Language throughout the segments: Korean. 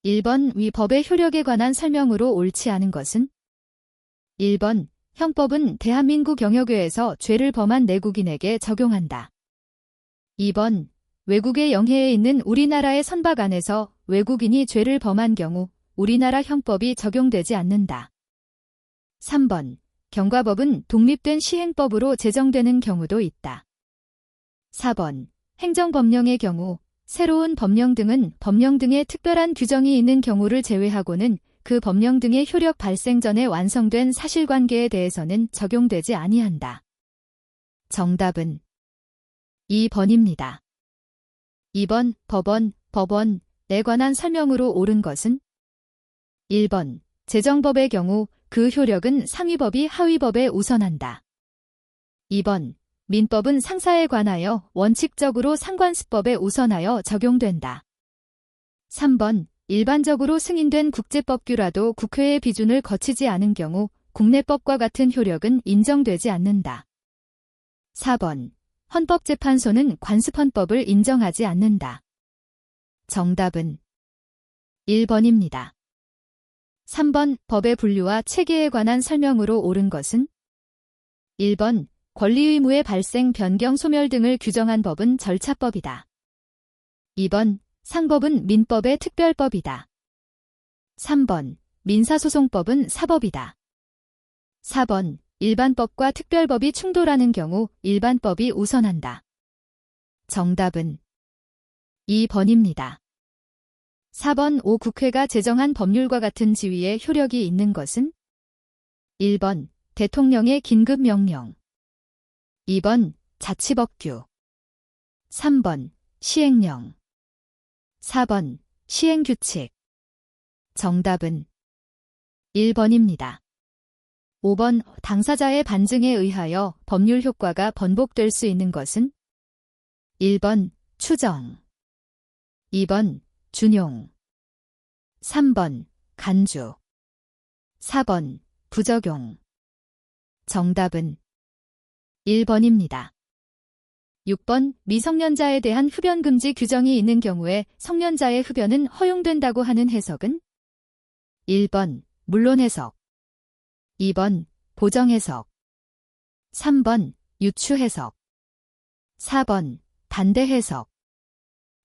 1번 위 법의 효력에 관한 설명으로 옳지 않은 것은? 1번 형법은 대한민국 영역외에서 죄를 범한 내국인에게 적용한다. 2번 외국의 영해에 있는 우리나라의 선박 안에서 외국인이 죄를 범한 경우 우리나라 형법이 적용되지 않는다. 3번 경과법은 독립된 시행법으로 제정되는 경우도 있다. 4번 행정법령의 경우 새로운 법령 등은 법령 등의 특별한 규정이 있는 경우를 제외하고는 그 법령 등의 효력 발생 전에 완성된 사실관계에 대해서는 적용되지 아니한다. 정답은 2번입니다. 2번 법원에 관한 설명으로 옳은 것은? 1번 제정법의 경우 그 효력은 상위법이 하위법에 우선한다. 2번 민법은 상사에 관하여 원칙적으로 상관습법에 우선하여 적용된다. 3번 일반적으로 승인된 국제법규라도 국회의 비준을 거치지 않은 경우 국내법과 같은 효력은 인정되지 않는다. 4번 헌법재판소는 관습헌법을 인정하지 않는다. 정답은 1번입니다. 3번 법의 분류와 체계에 관한 설명으로 옳은 것은? 1번 권리의무의 발생, 변경, 소멸 등을 규정한 법은 절차법이다. 2번 상법은 민법의 특별법이다. 3번 민사소송법은 사법이다. 4번 일반법과 특별법이 충돌하는 경우 일반법이 우선한다. 정답은 2번입니다. 4번 5. 국회가 제정한 법률과 같은 지위의 효력이 있는 것은? 1번 대통령의 긴급명령, 2번 자치법규, 3번 시행령, 4번 시행규칙. 정답은 1번입니다. 5번 당사자의 반증에 의하여 법률 효과가 번복될 수 있는 것은? 1번 추정, 2번 준용, 3번 간주, 4번 부적용. 정답은 1번입니다. 6번 미성년자에 대한 흡연 금지 규정이 있는 경우에 성년자의 흡연은 허용된다고 하는 해석은? 1번 물론 해석, 2번 보정 해석, 3번 유추 해석, 4번 반대 해석.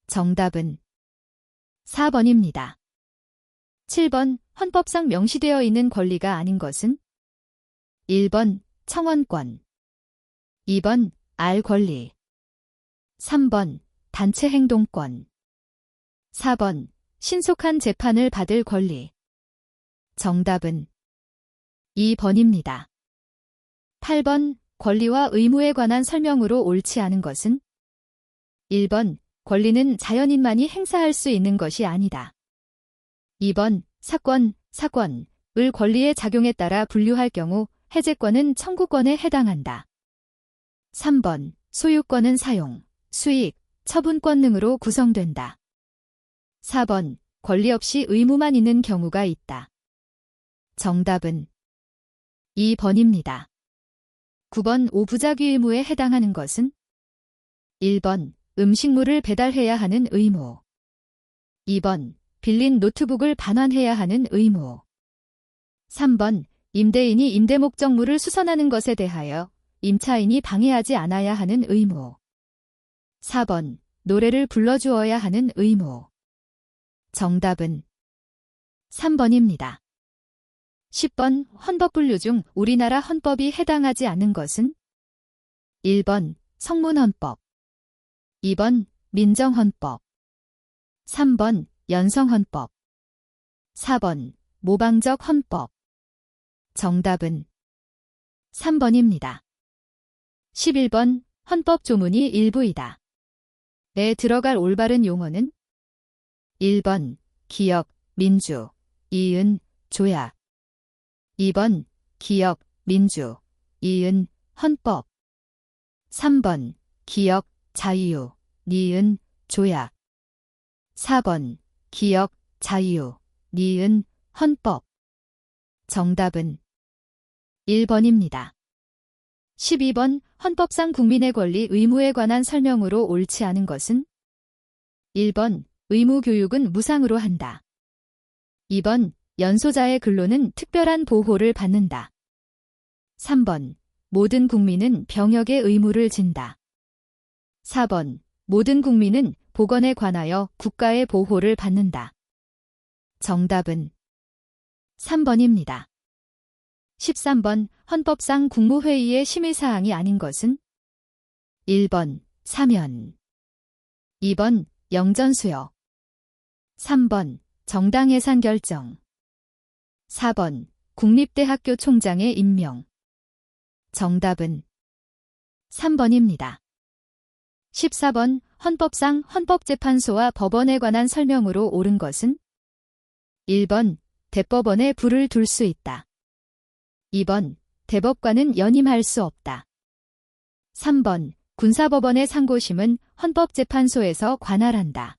정답은 4번입니다. 7번 헌법상 명시되어 있는 권리가 아닌 것은? 1번 청원권, 2번 알 권리, 3번 단체 행동권, 4번 신속한 재판을 받을 권리. 정답은 2번입니다. 8번 권리와 의무에 관한 설명으로 옳지 않은 것은? 1번 권리는 자연인만이 행사할 수 있는 것이 아니다. 2번 사권을 권리의 작용에 따라 분류할 경우 해제권은 청구권에 해당한다. 3번 소유권은 사용, 수익, 처분권 등으로 구성된다. 4번 권리 없이 의무만 있는 경우가 있다. 정답은 2번입니다. 9번 5부작위 의무에 해당하는 것은? 1번 음식물을 배달해야 하는 의무, 2번 빌린 노트북을 반환해야 하는 의무, 3번 임대인이 임대 목적물을 수선하는 것에 대하여 임차인이 방해하지 않아야 하는 의무, 4번 노래를 불러주어야 하는 의무. 정답은 3번입니다. 10번 헌법분류 중 우리나라 헌법이 해당하지 않는 것은? 1번 성문헌법, 2번 민정헌법, 3번 연성헌법, 4번 모방적 헌법. 정답은 3번입니다. 11번 헌법 조문이 일부이다. 에 들어갈 올바른 용어는? 1번 기역, 민주, 이은, 조약, 2번 기역, 민주, 이은, 헌법, 3번 기역, 자유, 니은, 조약, 4번 기역, 자유, 니은, 헌법. 정답은 1번입니다. 12번 헌법상 국민의 권리, 의무에 관한 설명으로 옳지 않은 것은? 1번 의무교육은 무상으로 한다. 2번, 연소자의 근로는 특별한 보호를 받는다. 3번, 모든 국민은 병역의 의무를 진다. 4번, 모든 국민은 보건에 관하여 국가의 보호를 받는다. 정답은 3번입니다. 13번, 헌법상 국무회의의 심의사항이 아닌 것은? 1번, 사면. 2번, 영전수여. 3번, 정당 예산 결정. 4번, 국립대학교 총장의 임명. 정답은 3번입니다. 14번, 헌법상 헌법재판소와 법원에 관한 설명으로 옳은 것은? 1번, 대법원에 불을 둘 수 있다. 2번, 대법관은 연임할 수 없다. 3번, 군사법원의 상고심은 헌법재판소에서 관할한다.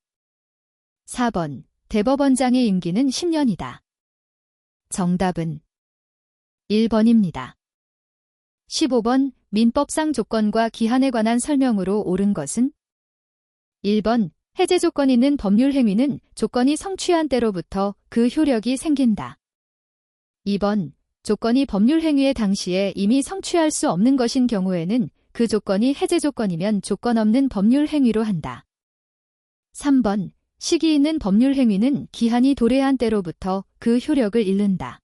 4번, 대법원장의 임기는 10년이다. 정답은 1번입니다. 15번, 민법상 조건과 기한에 관한 설명으로 옳은 것은? 1번, 해제 조건 있는 법률 행위는 조건이 성취한 때로부터 그 효력이 생긴다. 2번, 조건이 법률 행위의 당시에 이미 성취할 수 없는 것인 경우에는 그 조건이 해제 조건이면 조건 없는 법률 행위로 한다. 3번, 시기 있는 법률 행위는 기한이 도래한 때로부터 그 효력을 잃는다.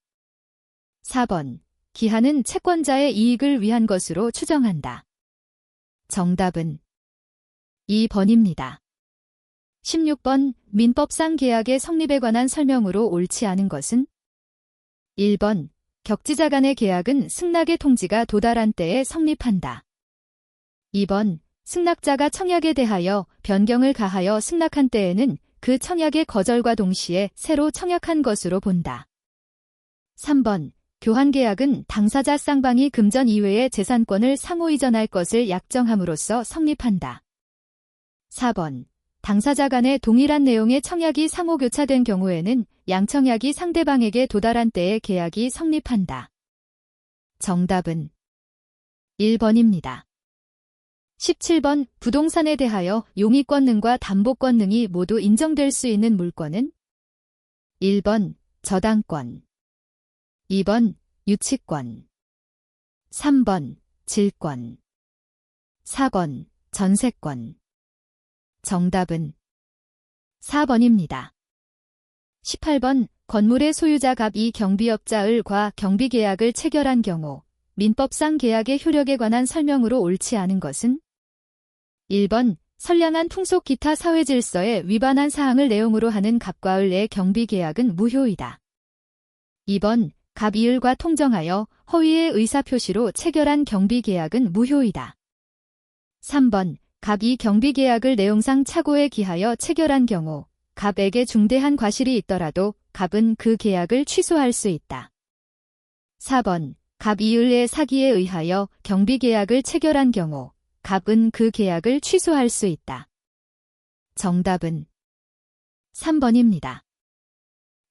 4번, 기한은 채권자의 이익을 위한 것으로 추정한다. 정답은 2번입니다. 16번, 민법상 계약의 성립에 관한 설명으로 옳지 않은 것은? 1번, 격지자 간의 계약은 승낙의 통지가 도달한 때에 성립한다. 2번, 승낙자가 청약에 대하여 변경을 가하여 승낙한 때에는 그 청약의 거절과 동시에 새로 청약한 것으로 본다. 3번, 교환계약은 당사자 쌍방이 금전 이외의 재산권을 상호 이전할 것을 약정함으로써 성립한다. 4번, 당사자 간의 동일한 내용의 청약이 상호 교차된 경우에는 양청약이 상대방에게 도달한 때에 계약이 성립한다. 정답은 1번입니다. 17번, 부동산에 대하여 용의권 능과 담보권 능이 모두 인정될 수 있는 물권은? 1번, 저당권. 2번, 유치권. 3번, 질권. 4번, 전세권. 정답은 4번입니다. 18번, 건물의 소유자 갑 이 경비업자을 과 경비계약을 체결한 경우 민법상 계약의 효력에 관한 설명으로 옳지 않은 것은? 1번, 선량한 풍속 기타 사회질서에 위반한 사항을 내용으로 하는 갑과 을의 경비계약은 무효이다. 2번, 갑 이을과 통정하여 허위의 의사표시로 체결한 경비계약은 무효이다. 3번, 갑 이 경비계약을 내용상 착오에 기하여 체결한 경우 갑에게 중대한 과실이 있더라도 갑은 그 계약을 취소할 수 있다. 4번, 갑 이을의 사기에 의하여 경비계약을 체결한 경우 갑은 그 계약을 취소할 수 있다. 정답은 3번입니다.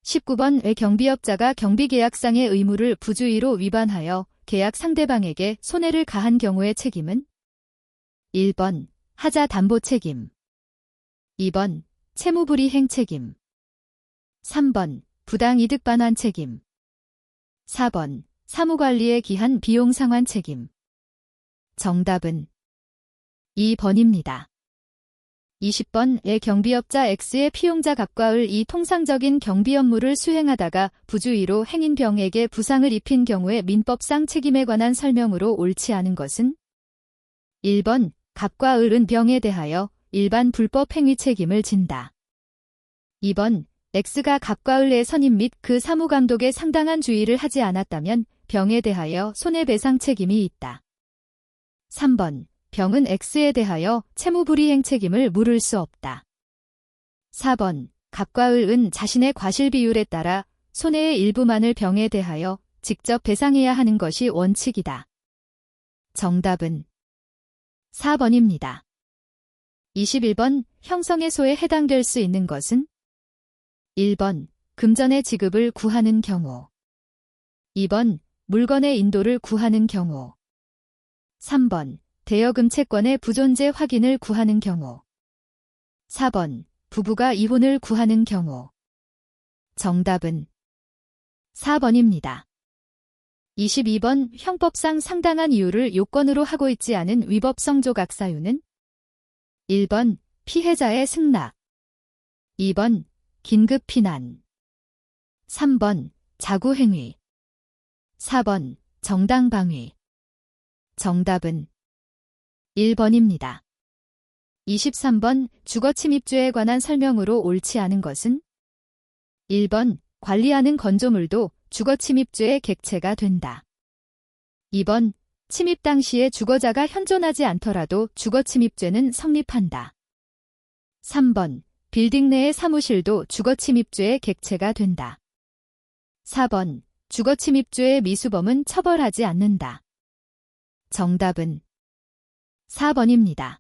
19번, 왜 경비업자가 경비계약상의 의무를 부주의로 위반하여 계약 상대방에게 손해를 가한 경우의 책임은? 1번, 하자 담보 책임. 2번, 채무불이행 책임. 3번, 부당이득 반환 책임. 4번, 사무관리에 기한 비용 상환 책임. 정답은 2번입니다. 20번의 경비업자 X의 피용자 갑과 을 이 통상적인 경비 업무를 수행하다가 부주의로 행인병에게 부상을 입힌 경우의 민법상 책임에 관한 설명으로 옳지 않은 것은? 1번, 갑과 을은 병에 대하여 일반 불법 행위 책임을 진다. 2번, X가 갑과 을의 선임 및 그 사무감독에 상당한 주의를 하지 않았다면 병에 대하여 손해배상 책임이 있다. 3번, 병은 X에 대하여 채무불이행 책임을 물을 수 없다. 4번, 갑과 을은 자신의 과실 비율에 따라 손해의 일부만을 병에 대하여 직접 배상해야 하는 것이 원칙이다. 정답은 4번입니다. 21번, 형성해소에 해당될 수 있는 것은? 1번, 금전의 지급을 구하는 경우. 2번, 물건의 인도를 구하는 경우. 3번, 대여금 채권의 부존재 확인을 구하는 경우. 4번, 부부가 이혼을 구하는 경우. 정답은 4번입니다. 22번 형법상 상당한 이유를 요건으로 하고 있지 않은 위법성조각 사유는 1번 피해자의 승낙, 2번 긴급 피난, 3번 자구행위, 4번 정당방위. 정답은 1번입니다. 23번 주거침입죄에 관한 설명으로 옳지 않은 것은 1번 관리하는 건조물도 주거침입죄의 객체가 된다. 2번 침입 당시에 주거자가 현존하지 않더라도 주거침입죄는 성립한다. 3번 빌딩 내의 사무실도 주거침입죄의 객체가 된다. 4번 주거침입죄의 미수범은 처벌하지 않는다. 정답은 4번입니다.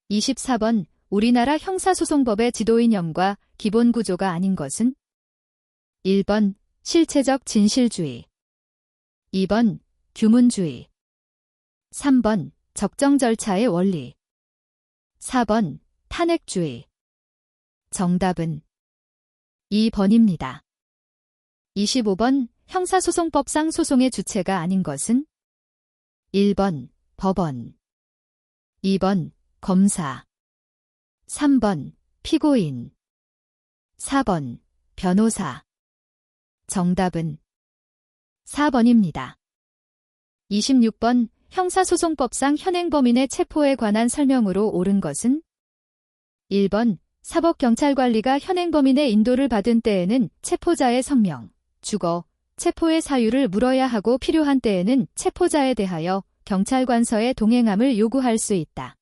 24번 우리나라 형사소송법의 지도이념과 기본구조가 아닌 것은 1번 실체적 진실주의, 2번 규문주의, 3번 적정 절차의 원리, 4번 탄핵주의. 정답은 2번입니다. 25번 형사소송법상 소송의 주체가 아닌 것은 1번 법원, 2번 검사, 3번 피고인, 4번 변호사. 정답은 4번입니다. 26번 형사소송법상 현행범인의 체포에 관한 설명으로 옳은 것은 1번 사법경찰관리가 현행범인의 인도를 받은 때에는 체포자의 성명, 주거, 체포의 사유를 물어야 하고 필요한 때에는 체포자에 대하여 경찰관서에 동행함을 요구할 수 있다.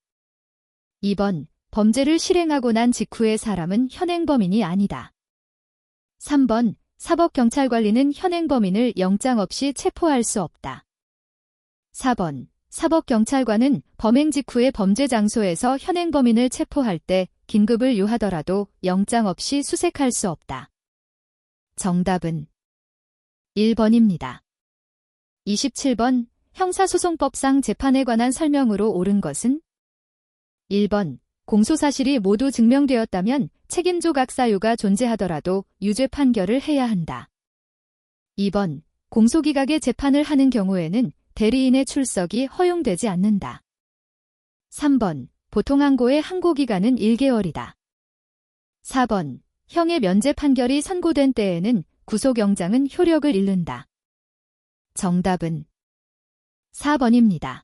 2번 범죄를 실행하고 난 직후의 사람은 현행범인이 아니다. 3번 사법경찰관리는 현행범인을 영장 없이 체포할 수 없다. 4번 사법경찰관은 범행 직후의 범죄 장소에서 현행범인을 체포할 때 긴급을 요하더라도 영장 없이 수색할 수 없다. 정답은 1번입니다. 27번 형사소송법상 재판에 관한 설명으로 옳은 것은 1번 공소사실이 모두 증명되었다면 책임조각 사유가 존재하더라도 유죄 판결을 해야 한다. 2번 공소기각의 재판을 하는 경우에는 대리인의 출석이 허용되지 않는다. 3번 보통항고의 항고기간은 1개월이다. 4번 형의 면제 판결이 선고된 때에는 구속영장은 효력을 잃는다. 정답은 4번입니다.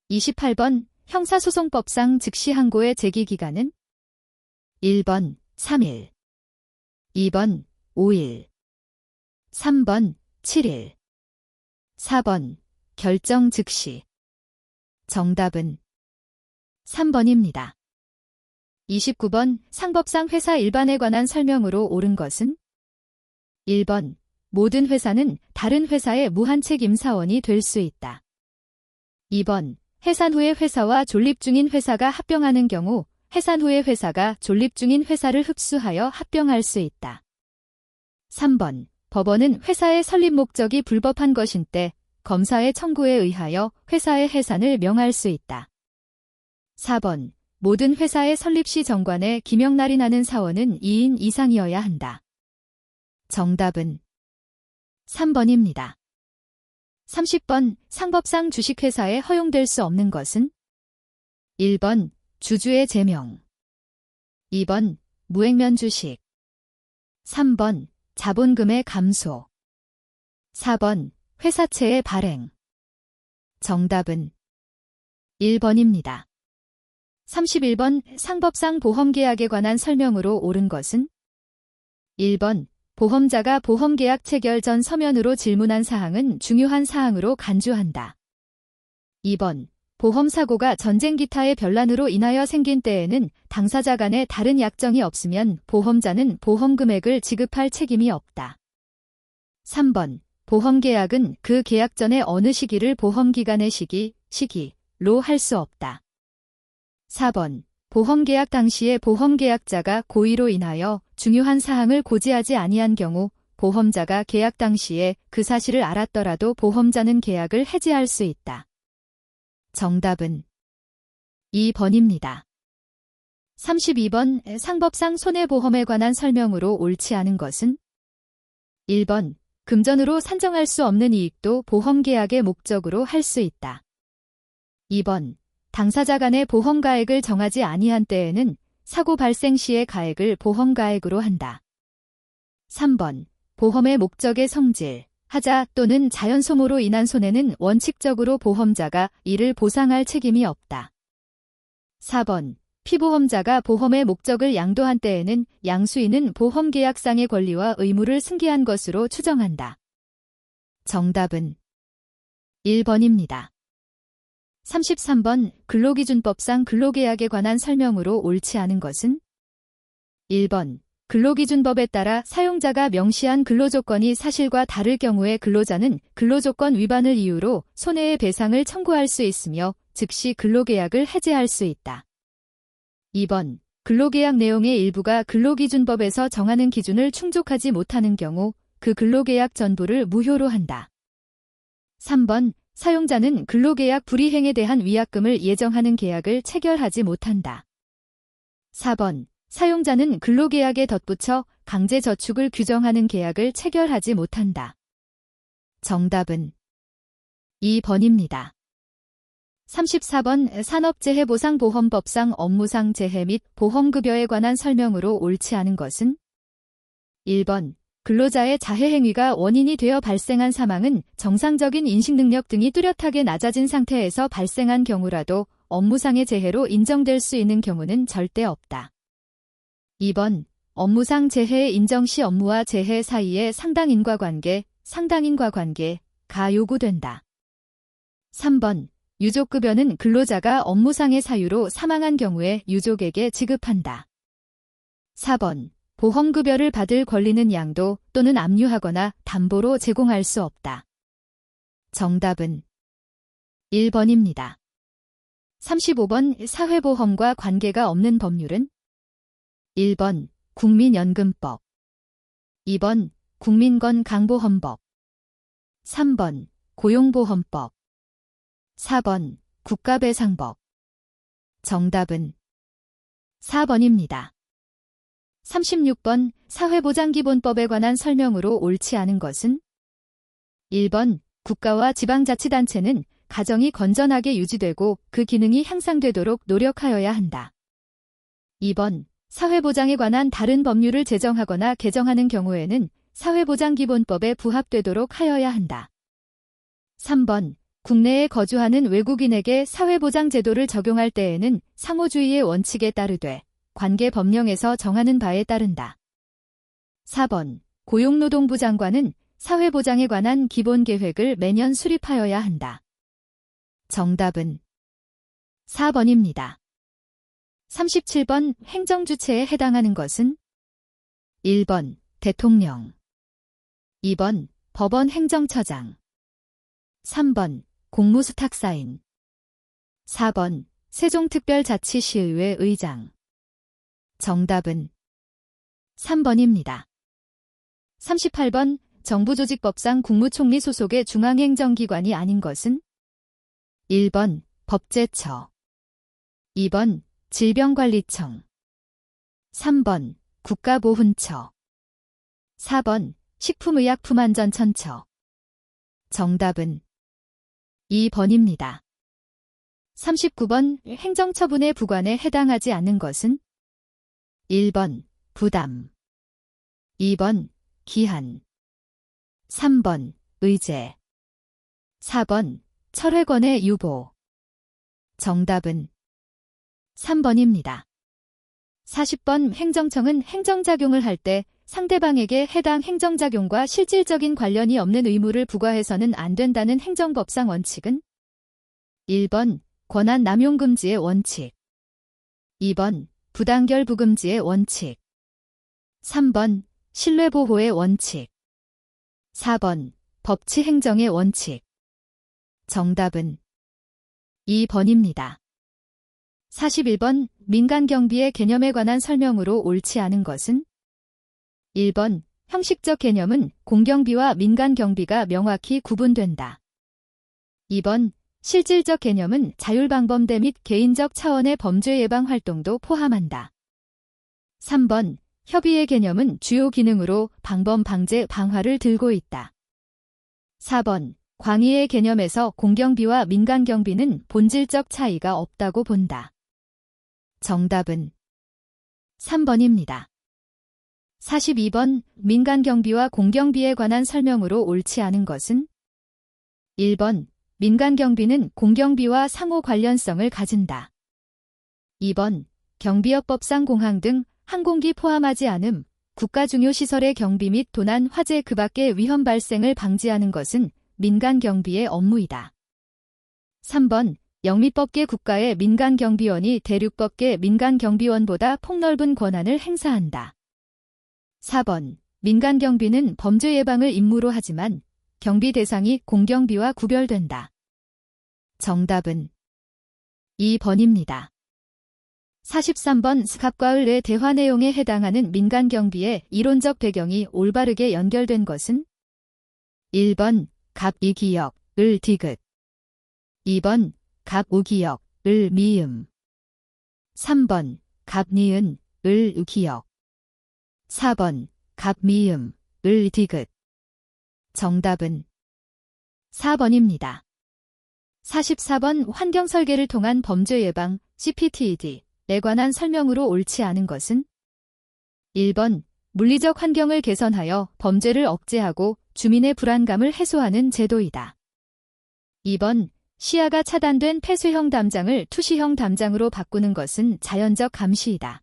28번 형사소송법상 즉시항고의 제기기간은 1번 3일, 2번 5일, 3번 7일, 4번 결정 즉시. 정답은 3번입니다. 29번 상법상 회사 일반에 관한 설명으로 옳은 것은 1번 모든 회사는 다른 회사의 무한책임 사원이 될 수 있다. 2번 해산 후에 회사와 존립 중인 회사가 합병하는 경우 해산 후에 회사가 존립 중인 회사를 흡수하여 합병할 수 있다. 3번 법원은 회사의 설립 목적이 불법한 것인 때 검사의 청구에 의하여 회사의 해산을 명할 수 있다. 4번 모든 회사의 설립 시 정관에 기명날이 나는 사원은 2인 이상이어야 한다. 정답은 3번입니다. 30번 상법상 주식회사에 허용될 수 없는 것은 1번 주주의 제명, 2번 무액면 주식, 3번 자본금의 감소, 4번 회사채의 발행. 정답은 1번입니다. 31번 상법상 보험계약에 관한 설명으로 옳은 것은 1번 보험자가 보험계약 체결 전 서면으로 질문한 사항은 중요한 사항으로 간주한다. 2번 보험사고가 전쟁 기타의 변란으로 인하여 생긴 때에는 당사자 간에 다른 약정이 없으면 보험자는 보험금액을 지급할 책임이 없다. 3번 보험계약은 그 계약 전의 어느 시기를 보험기간의 시기로 할 수 없다. 4번 보험계약 당시에 보험계약자가 고의로 인하여 중요한 사항을 고지하지 아니한 경우 보험자가 계약 당시에 그 사실을 알았더라도 보험자는 계약을 해지할 수 있다. 정답은 2번입니다. 32번 상법상 손해보험에 관한 설명으로 옳지 않은 것은 1번 금전으로 산정할 수 없는 이익도 보험계약의 목적으로 할 수 있다. 2번 당사자 간의 보험가액을 정하지 아니한 때에는 사고 발생 시의 가액을 보험가액으로 한다. 3번 보험의 목적의 성질, 하자 또는 자연소모로 인한 손해는 원칙적으로 보험자가 이를 보상할 책임이 없다. 4번 피보험자가 보험의 목적을 양도한 때에는 양수인은 보험계약상의 권리와 의무를 승계한 것으로 추정한다. 정답은 1번입니다. 33번 근로기준법상 근로계약에 관한 설명으로 옳지 않은 것은 1번 근로기준법에 따라 사용자가 명시한 근로조건이 사실과 다를 경우에 근로자는 근로조건 위반을 이유로 손해의 배상을 청구할 수 있으며 즉시 근로계약을 해지할 수 있다. 2번 근로계약 내용의 일부가 근로기준법에서 정하는 기준을 충족하지 못하는 경우 그 근로계약 전부를 무효로 한다. 3번 사용자는 근로계약 불이행에 대한 위약금을 예정하는 계약을 체결하지 못한다. 4번 사용자는 근로계약에 덧붙여 강제저축을 규정하는 계약을 체결하지 못한다. 정답은 2번입니다. 34번 산업재해보상보험법상 업무상 재해 및 보험급여에 관한 설명으로 옳지 않은 것은 1번 근로자의 자해행위가 원인이 되어 발생한 사망은 정상적인 인식능력 등이 뚜렷하게 낮아진 상태에서 발생한 경우라도 업무상의 재해로 인정될 수 있는 경우는 절대 없다. 2번 업무상 재해 인정 시 업무와 재해 사이에 상당인과관계가 요구된다. 3번 유족급여는 근로자가 업무상의 사유로 사망한 경우에 유족에게 지급한다. 4번 보험급여를 받을 권리는 양도 또는 압류하거나 담보로 제공할 수 없다. 정답은 1번입니다. 35번 사회보험과 관계가 없는 법률은 1번 국민연금법 2번 국민건강보험법 3번 고용보험법 4번 국가배상법 정답은 4번입니다. 36번 사회보장기본법에 관한 설명으로 옳지 않은 것은 1번 국가와 지방자치단체는 가정이 건전하게 유지되고 그 기능이 향상되도록 노력하여야 한다. 2번 사회보장에 관한 다른 법률을 제정하거나 개정하는 경우에는 사회보장기본법에 부합되도록 하여야 한다. 3번 국내에 거주하는 외국인에게 사회보장제도를 적용할 때에는 상호주의의 원칙에 따르되 관계법령에서 정하는 바에 따른다. 4번 고용노동부 장관은 사회보장에 관한 기본계획을 매년 수립하여야 한다. 정답은 4번입니다. 37번 행정주체에 해당하는 것은 1번 대통령 2번 법원 행정처장 3번 공무수탁사인 4번 세종특별자치시의회 의장 정답은 3번입니다. 38번 정부조직법상 국무총리 소속의 중앙행정기관이 아닌 것은 1번 법제처 2번 질병관리청 3번 국가보훈처 4번 식품의약품안전처 정답은 2번입니다. 39번 행정처분의 부관에 해당하지 않는 것은 1번 부담 2번 기한 3번 의제 4번 철회권의 유보 정답은 3번입니다. 40번 행정청은 행정작용을 할 때 상대방에게 해당 행정작용과 실질적인 관련이 없는 의무를 부과해서는 안 된다는 행정법상 원칙은 1번 권한 남용 금지의 원칙 2번 부당결 부금지의 원칙 3번 신뢰보호의 원칙 4번 법치행정의 원칙 정답은 2번입니다. 41번 민간경비의 개념에 관한 설명으로 옳지 않은 것은 1번 형식적 개념은 공경비와 민간경비가 명확히 구분된다. 2번 실질적 개념은 자율방범대 및 개인적 차원의 범죄 예방 활동도 포함한다. 3번, 협의의 개념은 주요 기능으로 방범, 방제, 방화를 들고 있다. 4번, 광의의 개념에서 공경비와 민간경비는 본질적 차이가 없다고 본다. 정답은 3번입니다. 42번, 민간경비와 공경비에 관한 설명으로 옳지 않은 것은? 1번, 민간경비는 공경비와 상호 관련성을 가진다. 2번, 경비업법상 공항 등 항공기 포함하지 않음, 국가 중요 시설의 경비 및 도난, 화재 그 밖의 위험 발생을 방지하는 것은 민간경비의 업무이다. 3번, 영미법계 국가의 민간경비원이 대륙법계 민간경비원보다 폭넓은 권한을 행사한다. 4번, 민간경비는 범죄 예방을 임무로 하지만 경비 대상이 공경비와 구별된다. 정답은 2번입니다. 43번, 갑과 을의 대화 내용에 해당하는 민간경비의 이론적 배경이 올바르게 연결된 것은? 1번, 갑 이기역, 을 디귿. 2번, 갑 우기역, 을 미음. 3번, 갑 니은, 을 우기역. 4번, 갑 미음, 을 디귿. 정답은 4번입니다. 44번, 환경설계를 통한 범죄 예방, CPTED에 관한 설명으로 옳지 않은 것은? 1번, 물리적 환경을 개선하여 범죄를 억제하고 주민의 불안감을 해소하는 제도이다. 2번, 시야가 차단된 폐쇄형 담장을 투시형 담장으로 바꾸는 것은 자연적 감시이다.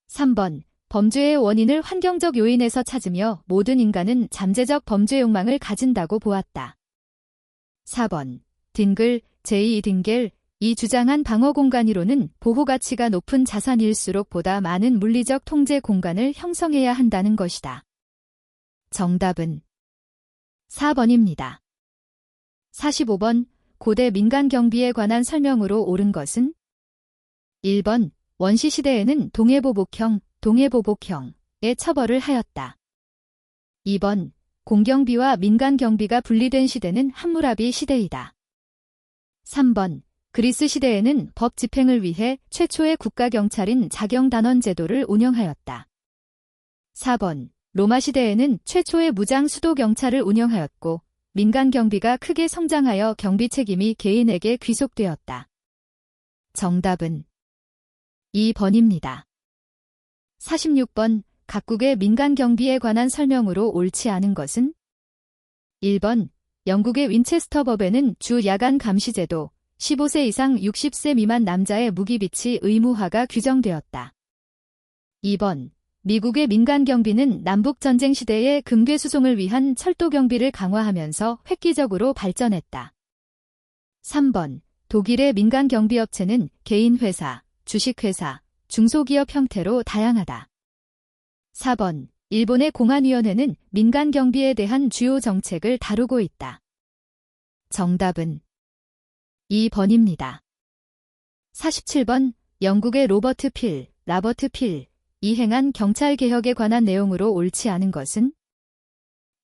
3번, 범죄의 원인을 환경적 요인에서 찾으며 모든 인간은 잠재적 범죄 욕망을 가진다고 보았다. 4번, 딩글, 제2딩겔, 이 주장한 방어 공간 이론은 보호 가치가 높은 자산일수록 보다 많은 물리적 통제 공간을 형성해야 한다는 것이다. 정답은 4번입니다. 45번, 고대 민간경비에 관한 설명으로 옳은 것은? 1번, 원시시대에는 동해보복형의 처벌을 하였다. 2번, 공경비와 민간경비가 분리된 시대는 함무라비 시대이다. 3번, 그리스 시대에는 법 집행을 위해 최초의 국가경찰인 자경단원 제도를 운영하였다. 4번, 로마 시대에는 최초의 무장 수도경찰을 운영하였고 민간경비가 크게 성장하여 경비 책임이 개인에게 귀속되었다. 정답은 2번입니다. 46번, 각국의 민간경비에 관한 설명으로 옳지 않은 것은? 1번, 영국의 윈체스터 법에는 주 야간 감시제도, 15세 이상 60세 미만 남자의 무기비치 의무화가 규정되었다. 2번, 미국의 민간경비는 남북전쟁 시대의 금괴수송을 위한 철도경비를 강화하면서 획기적으로 발전했다. 3번, 독일의 민간경비업체는 개인회사, 주식회사, 중소기업 형태로 다양하다. 4번, 일본의 공안위원회는 민간경비에 대한 주요 정책을 다루고 있다. 정답은 2번입니다. 47번, 영국의 라버트 필이 행한 경찰개혁에 관한 내용으로 옳지 않은 것은?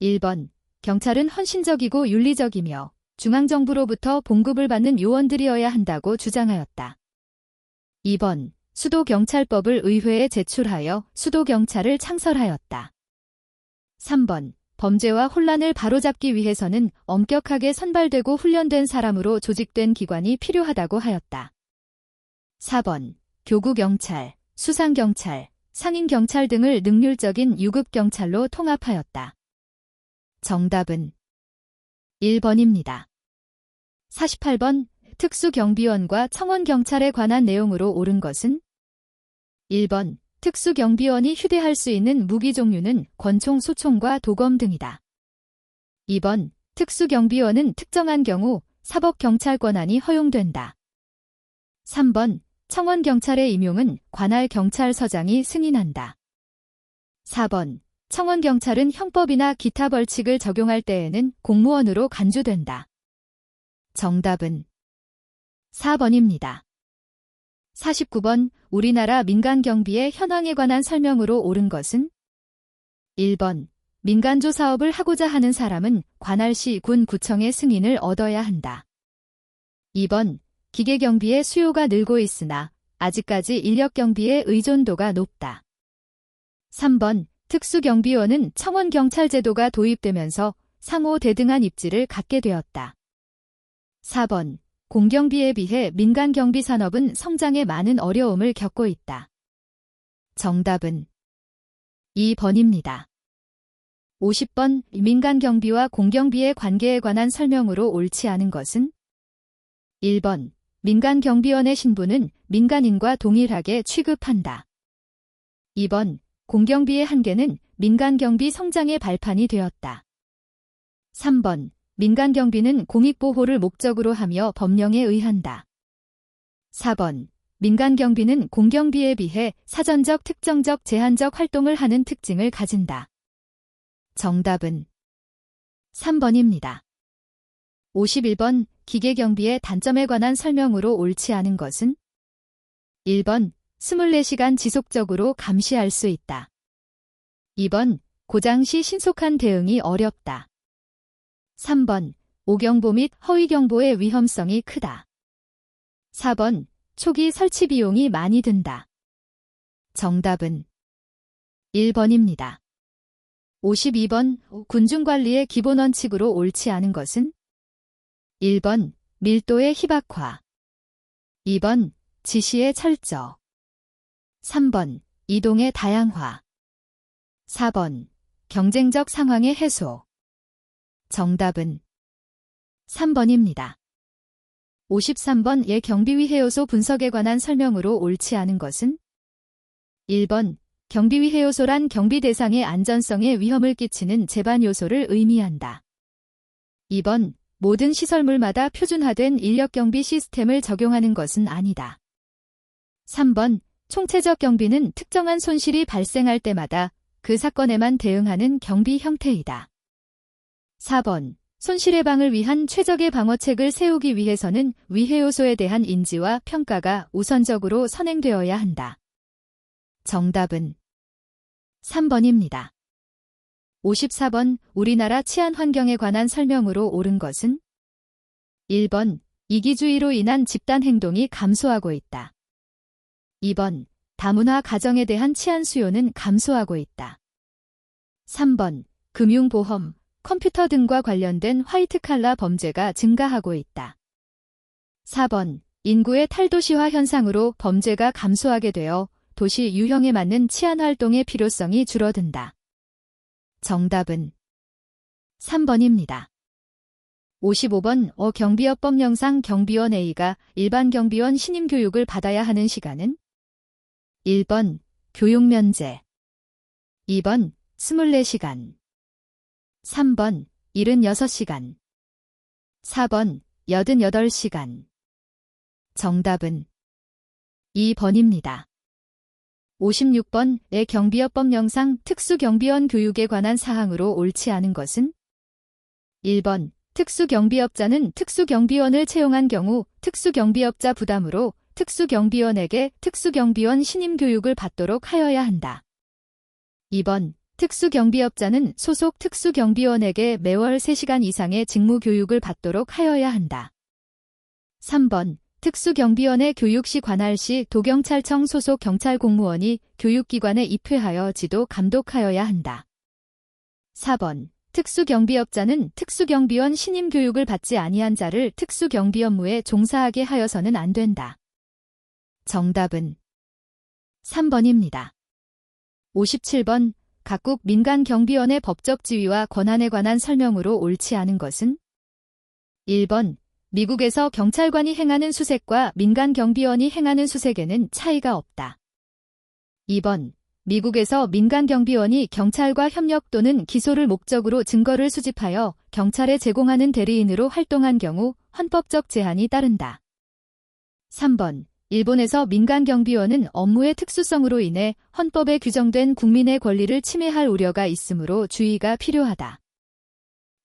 1번, 경찰은 헌신적이고 윤리적이며 중앙정부로부터 봉급을 받는 요원들이어야 한다고 주장하였다. 2번, 수도경찰법을 의회에 제출하여 수도경찰을 창설하였다. 3번, 범죄와 혼란을 바로잡기 위해서는 엄격하게 선발되고 훈련된 사람으로 조직된 기관이 필요하다고 하였다. 4번, 교구경찰, 수상경찰, 상인경찰 등을 능률적인 유급경찰로 통합하였다. 정답은 1번입니다. 48번, 특수경비원과 청원경찰에 관한 내용으로 옳은 것은? 1번, 특수경비원이 휴대할 수 있는 무기 종류는 권총, 소총과 도검 등이다. 2번, 특수경비원은 특정한 경우 사법경찰 권한이 허용된다. 3번, 청원경찰의 임용은 관할경찰서장이 승인한다. 4번, 청원경찰은 형법이나 기타 벌칙을 적용할 때에는 공무원으로 간주된다. 정답은 4번입니다. 49번, 우리나라 민간경비의 현황에 관한 설명으로 옳은 것은? 1번, 민간조 사업을 하고자 하는 사람은 관할시, 군, 구청의 승인을 얻어야 한다. 2번, 기계경비의 수요가 늘고 있으나 아직까지 인력경비의 의존도가 높다. 3번 특수경비원은 청원경찰제도가 도입되면서 상호 대등한 입지를 갖게 되었다. 4번 공경비에 비해 민간경비산업은 성장에 많은 어려움을 겪고 있다. 정답은 2번입니다. 50번 민간경비와 공경비의 관계에 관한 설명으로 옳지 않은 것은 1번 민간경비원의 신분은 민간인과 동일하게 취급한다. 2번 공경비의 한계는 민간경비 성장의 발판이 되었다. 3번 민간경비는 공익보호를 목적으로 하며 법령에 의한다. 4번 민간경비는 공경비에 비해 사전적 특정적 제한적 활동을 하는 특징을 가진다. 정답은 3번입니다. 51번 기계경비의 단점에 관한 설명으로 옳지 않은 것은 1번 24시간 지속적으로 감시할 수 있다. 2번 고장 시 신속한 대응이 어렵다. 3번 오경보 및 허위경보의 위험성이 크다. 4번 초기 설치 비용이 많이 든다. 정답은 1번입니다. 52번 군중관리의 기본 원칙으로 옳지 않은 것은 1번 밀도의 희박화 2번 지시의 철저 3번 이동의 다양화 4번 경쟁적 상황의 해소 정답은 3번입니다. 53번 경비위 해요소 분석에 관한 설명으로 옳지 않은 것은 1번 경비위 해요소란 경비 대상의 안전성에 위험을 끼치는 제반 요소를 의미한다. 2번 모든 시설물마다 표준화된 인력경비 시스템을 적용하는 것은 아니다. 3번 총체적 경비는 특정한 손실이 발생할 때마다 그 사건에만 대응하는 경비 형태이다. 4번 손실 예방을 위한 최적의 방어책을 세우기 위해서는 위해요소에 대한 인지와 평가가 우선적으로 선행되어야 한다. 정답은 3번입니다. 54번 우리나라 치안 환경에 관한 설명으로 옳은 것은 1번 이기주의로 인한 집단 행동이 감소하고 있다. 2번 다문화 가정에 대한 치안 수요는 감소하고 있다. 3번 금융보험, 컴퓨터 등과 관련된 화이트칼라 범죄가 증가하고 있다. 4번 인구의 탈도시화 현상으로 범죄가 감소하게 되어 도시 유형에 맞는 치안 활동의 필요성이 줄어든다. 정답은 3번입니다. 55번 경비업법령상 경비원 A가 일반 경비원 신임 교육을 받아야 하는 시간은 1번 교육면제 2번 24시간 3번 76시간 4번 88시간 정답은 2번입니다. 56번 경비업법령상 특수경비원 교육에 관한 사항으로 옳지 않은 것은 1번 특수경비업자는 특수경비원을 채용한 경우 특수경비업자 부담으로 특수경비원에게 특수경비원 신임교육을 받도록 하여야 한다. 2번 특수경비업자는 소속 특수경비원에게 매월 3시간 이상의 직무교육을 받도록 하여야 한다. 3번 특수경비원의 교육시 관할 시 도경찰청 소속 경찰공무원이 교육기관에 입회하여 지도 감독하여야 한다. 4번 특수경비업자는 특수경비원 신임교육을 받지 아니한 자를 특수경비 업무에 종사하게 하여서는 안 된다. 정답은 3번입니다. 57번 각국 민간경비원의 법적 지위와 권한에 관한 설명으로 옳지 않은 것은 1번 미국에서 경찰관이 행하는 수색과 민간경비원이 행하는 수색에는 차이가 없다. 2번 미국에서 민간경비원이 경찰과 협력 또는 기소를 목적으로 증거를 수집하여 경찰에 제공하는 대리인으로 활동한 경우 헌법적 제한이 따른다. 3번 일본에서 민간경비원은 업무의 특수성으로 인해 헌법에 규정된 국민의 권리를 침해할 우려가 있으므로 주의가 필요하다.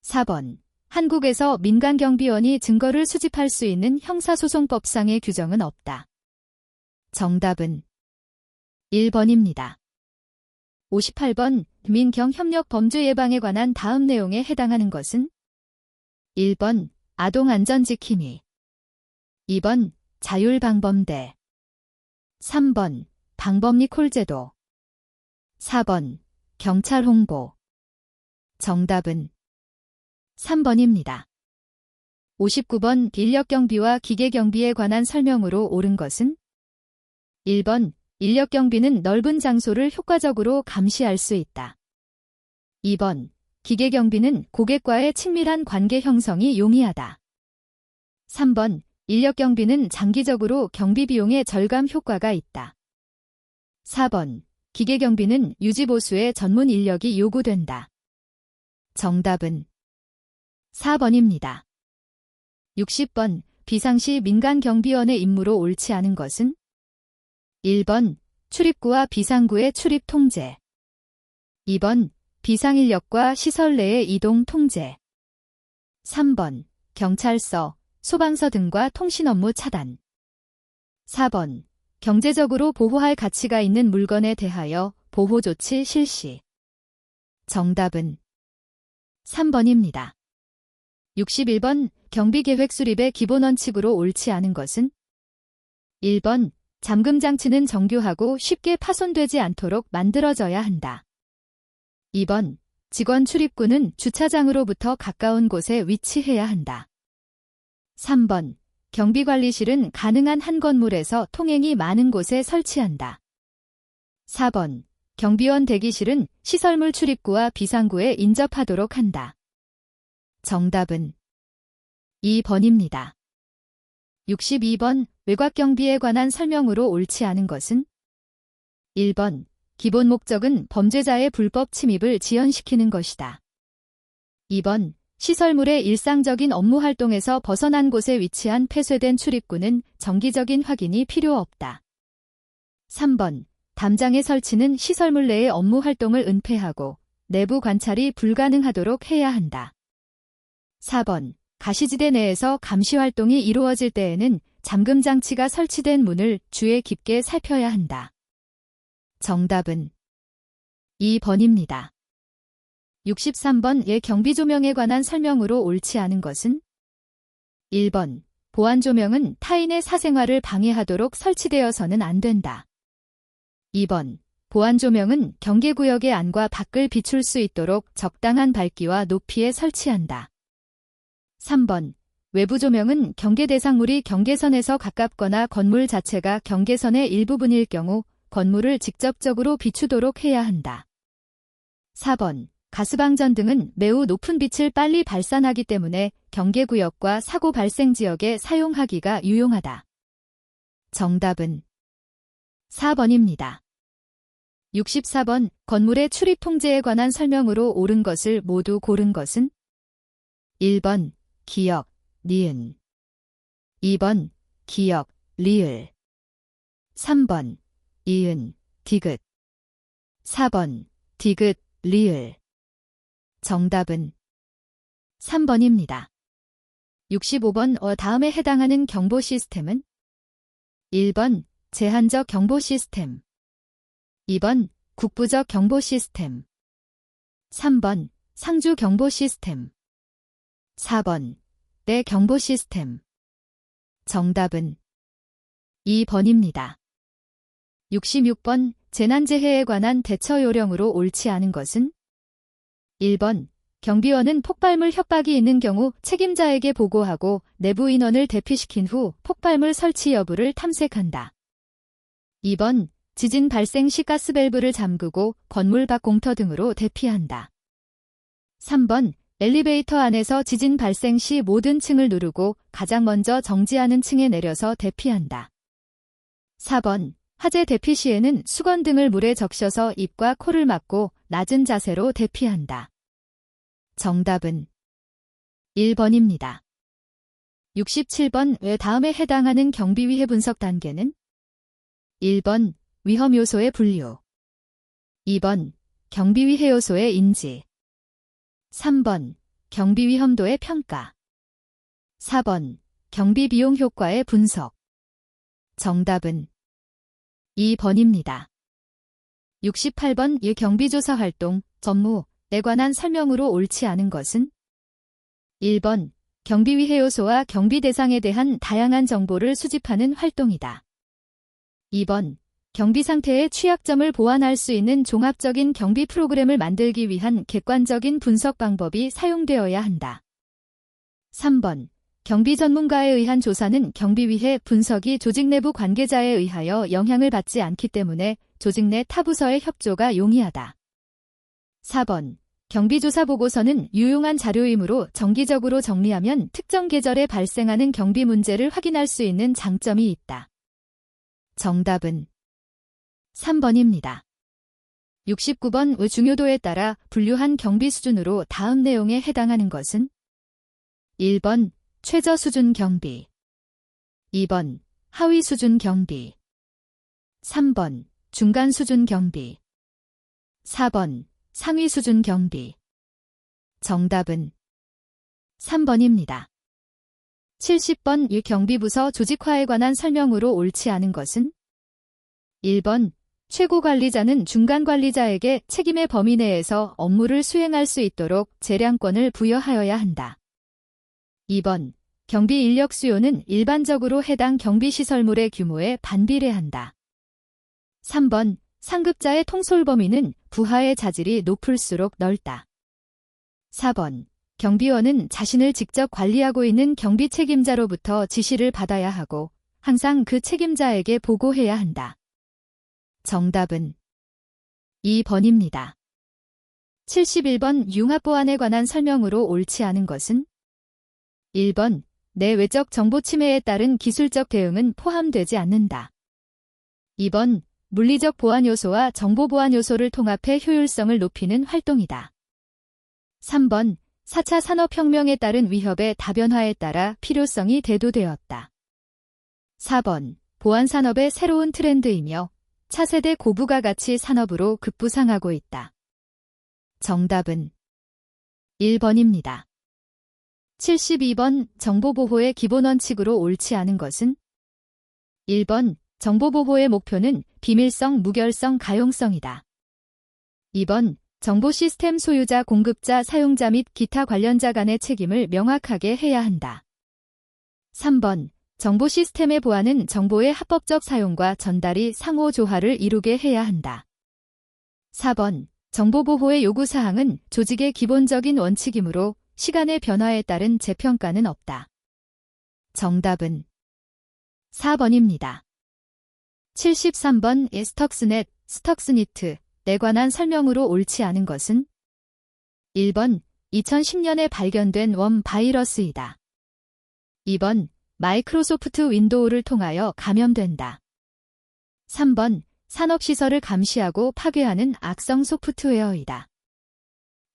4번 한국에서 민간경비원이 증거를 수집할 수 있는 형사소송법상의 규정은 없다. 정답은 1번입니다. 58번 민경협력 범죄 예방에 관한 다음 내용에 해당하는 것은 1번 아동안전지킴이 2번 자율방범대 3번 방범리콜제도 4번 경찰 홍보. 정답은 3번입니다. 59번 인력경비와 기계경비에 관한 설명으로 옳은 것은 1번 인력경비는 넓은 장소를 효과적으로 감시할 수 있다. 2번 기계경비는 고객과의 친밀한 관계 형성이 용이하다. 3번 인력경비는 장기적으로 경비 비용의 절감 효과가 있다. 4번 기계경비는 유지보수에 전문 인력이 요구된다. 정답은 4번입니다. 60번 비상시 민간경비원의 임무로 옳지 않은 것은 1번 출입구와 비상구의 출입 통제. 2번 비상인력과 시설 내의 이동 통제. 3번 경찰서, 소방서 등과 통신 업무 차단. 4번 경제적으로 보호할 가치가 있는 물건에 대하여 보호 조치 실시. 정답은 3번입니다. 61번 경비계획 수립의 기본 원칙으로 옳지 않은 것은 1번 잠금 장치는 정교하고 쉽게 파손되지 않도록 만들어져야 한다. 2번 직원 출입구는 주차장으로부터 가까운 곳에 위치해야 한다. 3번 경비관리실은 가능한 한 건물에서 통행이 많은 곳에 설치한다. 4번 경비원 대기실은 시설물 출입구와 비상구에 인접하도록 한다. 정답은 2번입니다. 62번 외곽경비에 관한 설명으로 옳지 않은 것은 1번 기본 목적은 범죄자의 불법 침입을 지연시키는 것이다. 2번 시설물의 일상적인 업무 활동에서 벗어난 곳에 위치한 폐쇄된 출입구는 정기적인 확인이 필요 없다. 3번 담장의 설치는 시설물 내의 업무 활동을 은폐하고 내부 관찰이 불가능하도록 해야 한다. 4번 가시지대 내에서 감시 활동이 이루어질 때에는 잠금 장치가 설치된 문을 주의 깊게 살펴야 한다. 정답은 2번입니다. 63번 경비조명에 관한 설명으로 옳지 않은 것은 1번 보안조명은 타인의 사생활을 방해하도록 설치되어서는 안 된다. 2번 보안조명은 경계구역의 안과 밖을 비출 수 있도록 적당한 밝기와 높이에 설치한다. 3번 외부조명은 경계 대상물이 경계선에서 가깝거나 건물 자체가 경계선의 일부분일 경우 건물을 직접적으로 비추도록 해야 한다. 4번 가스방전 등은 매우 높은 빛을 빨리 발산하기 때문에 경계구역과 사고 발생 지역에 사용하기가 유용하다. 정답은 4번입니다. 64번 건물의 출입 통제에 관한 설명으로 옳은 것을 모두 고른 것은 1번 기역, 니은 2번 기역, 리을 3번 이은, 디귿 4번 디귿, 리을 정답은 3번입니다. 65번 다음에 해당하는 경보 시스템은 1번 제한적 경보 시스템 2번 국부적 경보 시스템 3번 상주 경보 시스템 4번 내 경보 시스템 정답은 2번입니다. 66번 재난재해에 관한 대처 요령으로 옳지 않은 것은 1번 경비원은 폭발물 협박이 있는 경우 책임자에게 보고하고 내부 인원을 대피시킨 후 폭발물 설치 여부를 탐색한다. 2번 지진 발생 시 가스밸브를 잠그고 건물 밖 공터 등으로 대피한다. 3번 엘리베이터 안에서 지진 발생 시 모든 층을 누르고 가장 먼저 정지하는 층에 내려서 대피한다. 4번 화재 대피 시에는 수건 등을 물에 적셔서 입과 코를 막고 낮은 자세로 대피한다. 정답은 1번입니다. 67번 왜 다음에 해당하는 경비위해 분석 단계는 1번 위험 요소의 분류 2번 경비위해 요소의 인지 3번 경비 위험도의 평가 4번 경비 비용 효과의 분석 정답은 2번입니다. 68번 경비조사 활동, 전무에 관한 설명으로 옳지 않은 것은 1번 경비위해 요소와 경비 대상에 대한 다양한 정보를 수집하는 활동이다. 2번 경비 상태의 취약점을 보완할 수 있는 종합적인 경비 프로그램을 만들기 위한 객관적인 분석 방법이 사용되어야 한다. 3번. 경비 전문가에 의한 조사는 경비위해 분석이 조직 내부 관계자에 의하여 영향을 받지 않기 때문에 조직 내 타 부서의 협조가 용이하다. 4번. 경비조사 보고서는 유용한 자료이므로 정기적으로 정리하면 특정 계절에 발생하는 경비 문제를 확인할 수 있는 장점이 있다. 정답은 3번입니다. 69번 중요도에 따라 분류한 경비 수준으로 다음 내용에 해당하는 것은 1번 최저 수준 경비, 2번 하위 수준 경비, 3번 중간 수준 경비, 4번 상위 수준 경비. 정답은 3번입니다. 70번 경비부서 조직화에 관한 설명으로 옳지 않은 것은 1번 최고관리자는 중간관리자에게 책임의 범위 내에서 업무를 수행할 수 있도록 재량권을 부여하여야 한다. 2번 경비 인력 수요는 일반적으로 해당 경비시설물의 규모에 반비례한다. 3번 상급자의 통솔 범위는 부하의 자질이 높을수록 넓다. 4번 경비원은 자신을 직접 관리하고 있는 경비 책임자로부터 지시를 받아야 하고 항상 그 책임자에게 보고해야 한다. 정답은 2번입니다. 71번 융합보안에 관한 설명으로 옳지 않은 것은 1번 내외적 정보 침해에 따른 기술적 대응은 포함되지 않는다. 2번 물리적 보안 요소와 정보 보안 요소를 통합해 효율성을 높이는 활동이다. 3번 4차 산업혁명에 따른 위협의 다변화에 따라 필요성이 대두되었다. 4번 보안산업의 새로운 트렌드이며 차세대 고부가가치 산업으로 급부상하고 있다. 정답은 1번입니다. 72번 정보보호의 기본원칙으로 옳지 않은 것은 1번 정보보호의 목표는 비밀성, 무결성, 가용성이다. 2번 정보 시스템 소유자, 공급자, 사용자 및 기타 관련자 간의 책임을 명확하게 해야 한다. 3번 정보 시스템의 보안은 정보의 합법적 사용과 전달이 상호 조화를 이루게 해야 한다. 4번 정보보호의 요구사항은 조직의 기본적인 원칙이므로 시간의 변화에 따른 재평가는 없다. 정답은 4번입니다. 73번 스톡스넷, 스톡스니트에 관한 설명으로 옳지 않은 것은 1번 2010년에 발견된 웜 바이러스이다. 2번 마이크로소프트 윈도우를 통하여 감염된다. 3번 산업시설을 감시하고 파괴하는 악성 소프트웨어이다.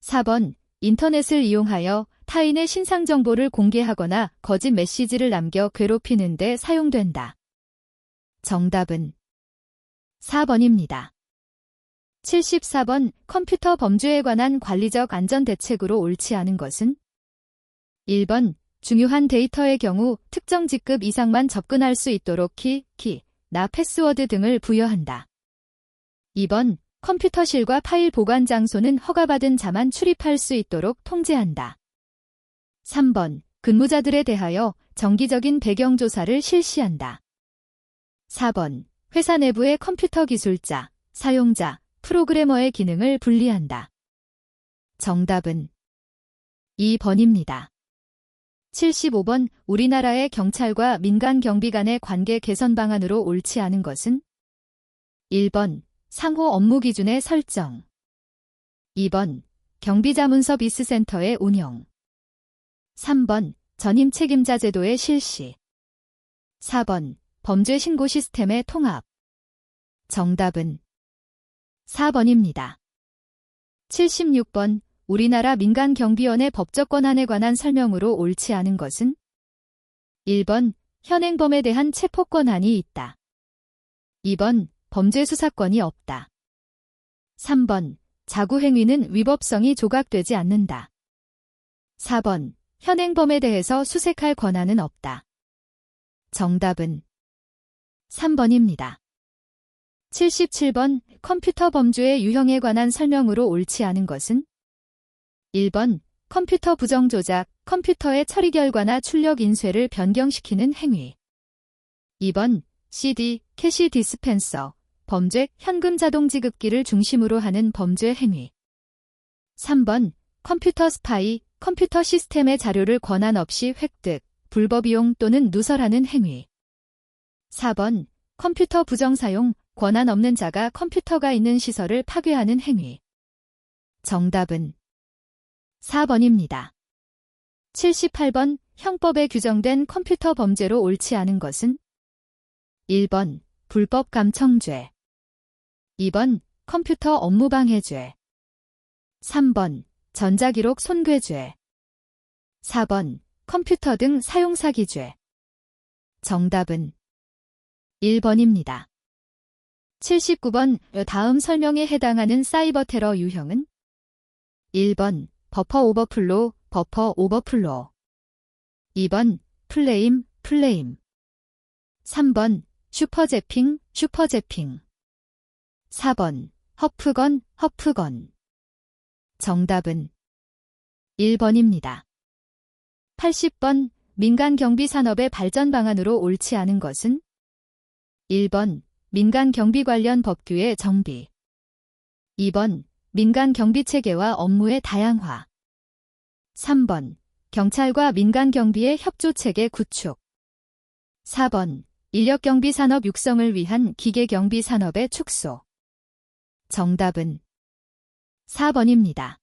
4번 인터넷을 이용하여 타인의 신상 정보를 공개하거나 거짓 메시지를 남겨 괴롭히는 데 사용된다. 정답은 4번입니다. 74번 컴퓨터 범죄에 관한 관리적 안전 대책으로 옳지 않은 것은 1번 중요한 데이터의 경우 특정 직급 이상만 접근할 수 있도록 나 패스워드 등을 부여한다. 2번 컴퓨터실과 파일 보관 장소는 허가받은 자만 출입할 수 있도록 통제한다. 3번 근무자들에 대하여 정기적인 배경조사를 실시한다. 4번 회사 내부의 컴퓨터 기술자, 사용자, 프로그래머의 기능을 분리한다. 정답은 2번입니다. 75번 우리나라의 경찰과 민간 경비 간의 관계 개선 방안으로 옳지 않은 것은 1번 상호 업무 기준의 설정, 2번 경비자문서 비스센터의 운영, 3번 전임 책임자 제도의 실시, 4번 범죄 신고 시스템의 통합. 정답은 4번입니다. 76번 우리나라 민간경비원의 법적 권한에 관한 설명으로 옳지 않은 것은 1번 현행범에 대한 체포 권한이 있다. 2번 범죄 수사권이 없다. 3번 자구행위는 위법성이 조각되지 않는다. 4번 현행범에 대해서 수색할 권한은 없다. 정답은 3번입니다. 77번 컴퓨터 범죄의 유형에 관한 설명으로 옳지 않은 것은 1번 컴퓨터 부정 조작, 컴퓨터의 처리 결과나 출력 인쇄를 변경시키는 행위. 2번 CD, 캐시 디스펜서, 범죄, 현금 자동 지급기를 중심으로 하는 범죄 행위. 3번, 컴퓨터 스파이, 컴퓨터 시스템의 자료를 권한 없이 획득, 불법 이용 또는 누설하는 행위. 4번, 컴퓨터 부정 사용, 권한 없는 자가 컴퓨터가 있는 시설을 파괴하는 행위. 정답은 4번입니다. 78번, 형법에 규정된 컴퓨터 범죄로 옳지 않은 것은? 1번, 불법 감청죄. 2번, 컴퓨터 업무방해죄. 3번, 전자기록 손괴죄. 4번, 컴퓨터 등 사용사기죄. 정답은 1번입니다. 79번, 다음 설명에 해당하는 사이버 테러 유형은? 1번, 버퍼 오버플로, 버퍼 오버플로. 2번, 플레임, 플레임. 3번, 슈퍼재핑, 슈퍼재핑. 4번, 허프건, 허프건. 정답은 1번입니다. 80번, 민간 경비 산업의 발전 방안으로 옳지 않은 것은? 1번, 민간 경비 관련 법규의 정비. 2번, 민간 경비 체계와 업무의 다양화. 3번, 경찰과 민간 경비의 협조 체계 구축. 4번, 인력 경비 산업 육성을 위한 기계 경비 산업의 축소. 정답은 4번입니다.